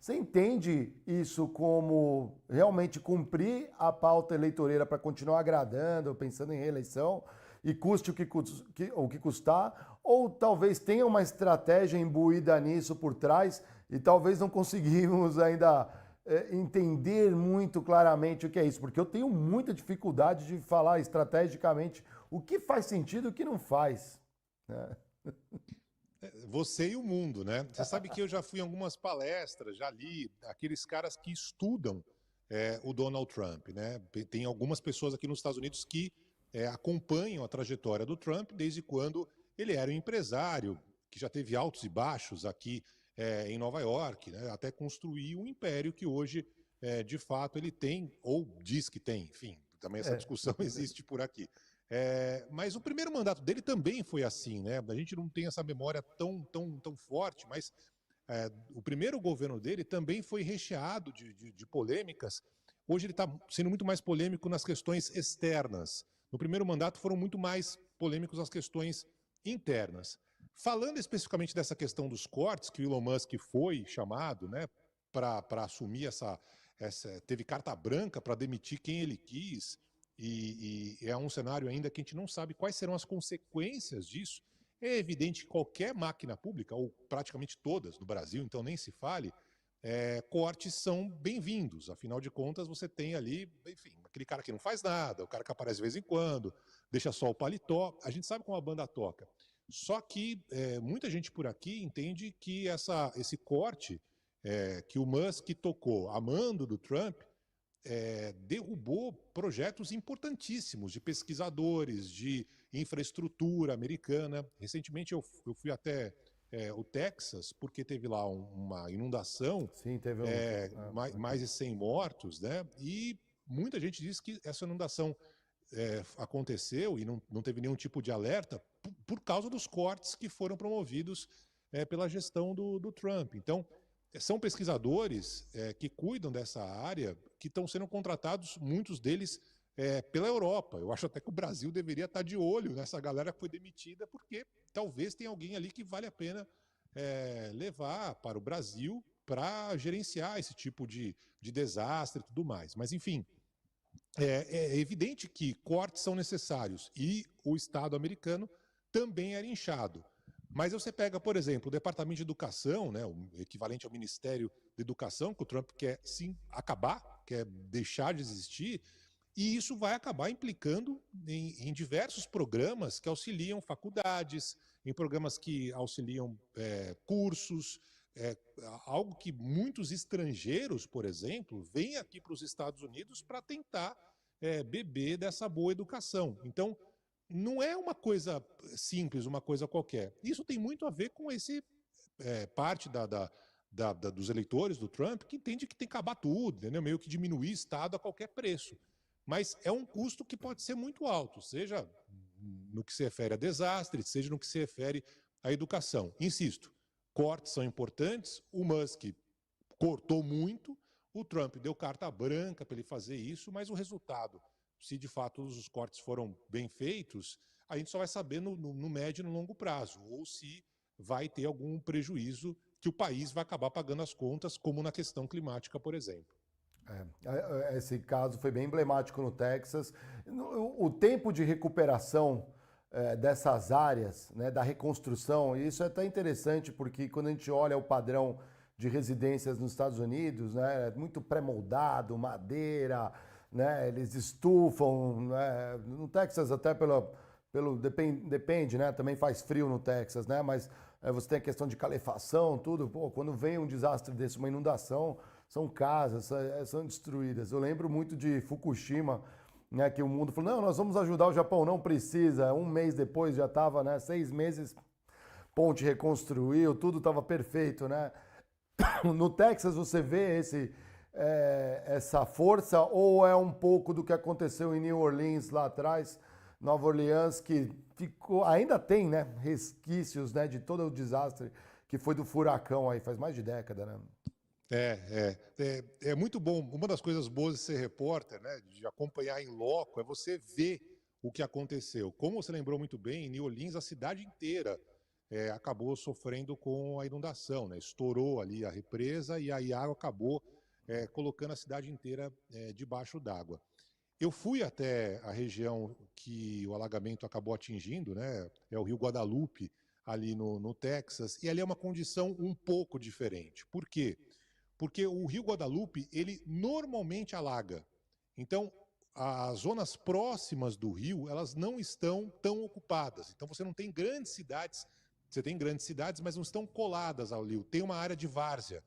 Você entende isso como realmente cumprir a pauta eleitoreira para continuar agradando, pensando em reeleição, e custe o que custar? Ou talvez tenha uma estratégia imbuída nisso por trás e talvez não conseguimos ainda entender muito claramente o que é isso? Porque eu tenho muita dificuldade de falar estrategicamente o que faz sentido e o que não faz, né? Você e o mundo, né? Você sabe que eu já fui em algumas palestras, já li aqueles caras que estudam o Donald Trump, né? Tem algumas pessoas aqui nos Estados Unidos que acompanham a trajetória do Trump desde quando ele era um empresário, que já teve altos e baixos aqui em Nova York, né? Até construir um império que hoje, de fato, ele tem, ou diz que tem, enfim, também essa É. discussão existe por aqui. Mas o primeiro mandato dele também foi assim, né? A gente não tem essa memória tão forte, mas o primeiro governo dele também foi recheado de polêmicas. Hoje ele está sendo muito mais polêmico nas questões externas. No primeiro mandato foram muito mais polêmicos as questões internas. Falando especificamente dessa questão dos cortes, que o Elon Musk foi chamado, né, para assumir teve carta branca para demitir quem ele quis, e é um cenário ainda que a gente não sabe quais serão as consequências disso. É evidente que qualquer máquina pública, ou praticamente todas no Brasil, então nem se fale, cortes são bem-vindos. Afinal de contas, você tem ali, enfim, aquele cara que não faz nada, o cara que aparece de vez em quando, deixa só o paletó. A gente sabe como a banda toca. Só que muita gente por aqui entende que esse corte que o Musk tocou a mando do Trump derrubou projetos importantíssimos de pesquisadores, de infraestrutura americana. Recentemente eu fui até o Texas, porque teve lá uma inundação, Sim, teve um. mais de 100 mortos, né? E muita gente diz que essa inundação aconteceu e não teve nenhum tipo de alerta por causa dos cortes que foram promovidos pela gestão do Trump. Então, são pesquisadores que cuidam dessa área, que estão sendo contratados, muitos deles, pela Europa. Eu acho até que o Brasil deveria estar de olho nessa galera que foi demitida, porque talvez tenha alguém ali que vale a pena levar para o Brasil para gerenciar esse tipo de desastre e tudo mais. Mas, enfim, é evidente que cortes são necessários e o Estado americano também era inchado. Mas você pega, por exemplo, o Departamento de Educação, né, o equivalente ao Ministério da Educação, que o Trump quer sim acabar, quer deixar de existir, e isso vai acabar implicando em diversos programas que auxiliam faculdades, em programas que auxiliam cursos, é, algo que muitos estrangeiros, por exemplo, vêm aqui para os Estados Unidos para tentar beber dessa boa educação. Então, não é uma coisa simples, uma coisa qualquer. Isso tem muito a ver com esse parte dos eleitores do Trump que entende que tem que acabar tudo, entendeu? Meio que diminuir o Estado a qualquer preço. Mas é um custo que pode ser muito alto, seja no que se refere a desastre, seja no que se refere à educação. Insisto, cortes são importantes, o Musk cortou muito, o Trump deu carta branca para ele fazer isso, mas o resultado, se de fato os cortes foram bem feitos, a gente só vai saber no médio e no longo prazo, ou se vai ter algum prejuízo que o país vai acabar pagando as contas, como na questão climática, por exemplo. Esse caso foi bem emblemático no Texas. O tempo de recuperação dessas áreas, né, da reconstrução, isso é até interessante porque quando a gente olha o padrão de residências nos Estados Unidos, né, é muito pré-moldado, madeira, né, eles estufam, né, no Texas até depende, né, também faz frio no Texas, né, mas você tem a questão de calefação, tudo. Pô, quando vem um desastre desse, uma inundação, são casas, são destruídas. Eu lembro muito de Fukushima, né, que o mundo falou, não, nós vamos ajudar o Japão, não precisa. Um mês depois já estava, né, 6 meses, ponte reconstruiu, tudo estava perfeito, né? No Texas você vê essa força ou é um pouco do que aconteceu em New Orleans lá atrás, Nova Orleans, que ficou, ainda tem, né, resquícios, né, de todo o desastre que foi do furacão aí, faz mais de década, né? É muito bom. Uma das coisas boas de ser repórter, né, de acompanhar em loco, é você ver o que aconteceu. Como você lembrou muito bem, em New Orleans, a cidade inteira acabou sofrendo com a inundação, né? Estourou ali a represa e aí a água acabou colocando a cidade inteira debaixo d'água. Eu fui até a região que o alagamento acabou atingindo, né? É o Rio Guadalupe, ali no Texas, e ali é uma condição um pouco diferente. Por quê? Porque o Rio Guadalupe, ele normalmente alaga. Então, as zonas próximas do rio, elas não estão tão ocupadas. Então, você não tem grandes cidades, você tem grandes cidades, mas não estão coladas ao rio. Tem uma área de várzea.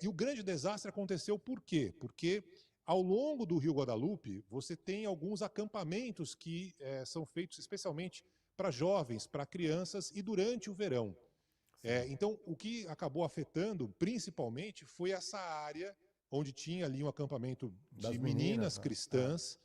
E o grande desastre aconteceu por quê? Porque ao longo do Rio Guadalupe, você tem alguns acampamentos que são feitos especialmente para jovens, para crianças e durante o verão. Então, o que acabou afetando principalmente foi essa área onde tinha ali um acampamento de Das meninas meninas, né? cristãs,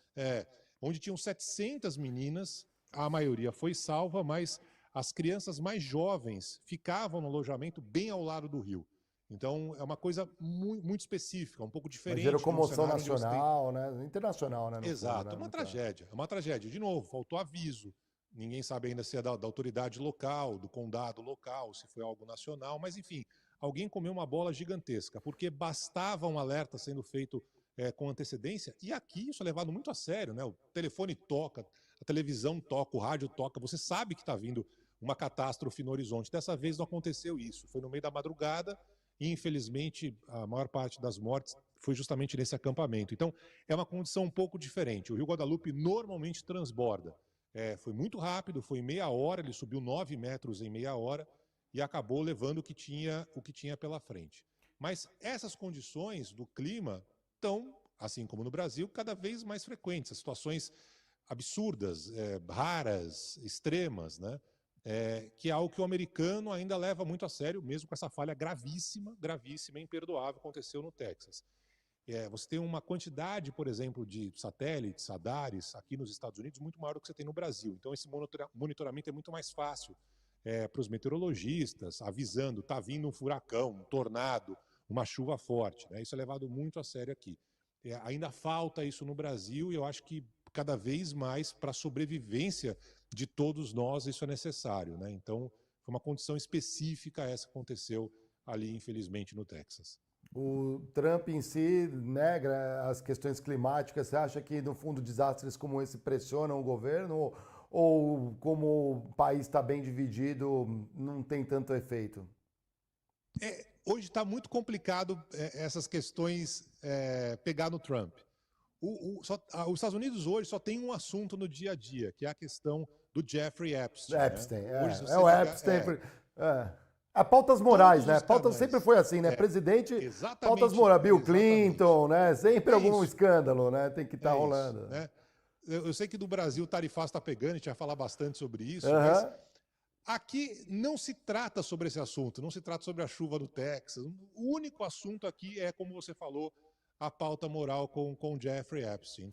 onde tinham 700 meninas, a maioria foi salva, mas as crianças mais jovens ficavam no alojamento bem ao lado do rio. Então, é uma coisa muito específica, um pouco Mas diferente gerou de um comoção cenário onde você tem... nacional, né? Internacional, né? No fundo, Exato, né? é uma Muita... tragédia, é uma tragédia. De novo, faltou aviso. Ninguém sabe ainda se é da autoridade local, do condado local, se foi algo nacional, mas enfim, alguém comeu uma bola gigantesca, porque bastava um alerta sendo feito com antecedência, e aqui isso é levado muito a sério, né? O telefone toca, a televisão toca, o rádio toca, você sabe que está vindo uma catástrofe no horizonte. Dessa vez não aconteceu isso, foi no meio da madrugada, e infelizmente a maior parte das mortes foi justamente nesse acampamento. Então, é uma condição um pouco diferente. O Rio Guadalupe normalmente transborda. Foi muito rápido, foi em meia hora, ele subiu 9 metros em meia hora e acabou levando o que tinha pela frente. Mas essas condições do clima estão, assim como no Brasil, cada vez mais frequentes. As situações absurdas, raras, extremas, né? Que é algo que o americano ainda leva muito a sério, mesmo com essa falha gravíssima, gravíssima, imperdoável, aconteceu no Texas. Você tem uma quantidade, por exemplo, de satélites, radares, aqui nos Estados Unidos, muito maior do que você tem no Brasil. Então, esse monitoramento é muito mais fácil para os meteorologistas, avisando, está vindo um furacão, um tornado, uma chuva forte. Né? Isso é levado muito a sério aqui. Ainda falta isso no Brasil e eu acho que cada vez mais para a sobrevivência de todos nós isso é necessário. Né? Então, foi uma condição específica essa que aconteceu ali, infelizmente, no Texas. O Trump em si nega as questões climáticas. Você acha que, no fundo, desastres como esse pressionam o governo? Ou como o país está bem dividido, não tem tanto efeito? Hoje está muito complicado essas questões pegar no Trump. Os Estados Unidos hoje só tem um assunto no dia a dia, que é a questão do Jeffrey Epstein. Epstein, né? Hoje, é o Epstein. Pautas morais, né? Pautas sempre foi assim, né? Presidente, pautas morais. Bill Clinton, né? Sempre algum escândalo, né? Tem que estar rolando. Né? Eu sei que do Brasil o tarifaço está pegando, a gente vai falar bastante sobre isso, Uhum. mas aqui não se trata sobre esse assunto, não se trata sobre a chuva do Texas. O único assunto aqui é, como você falou, a pauta moral com Jeffrey Epstein.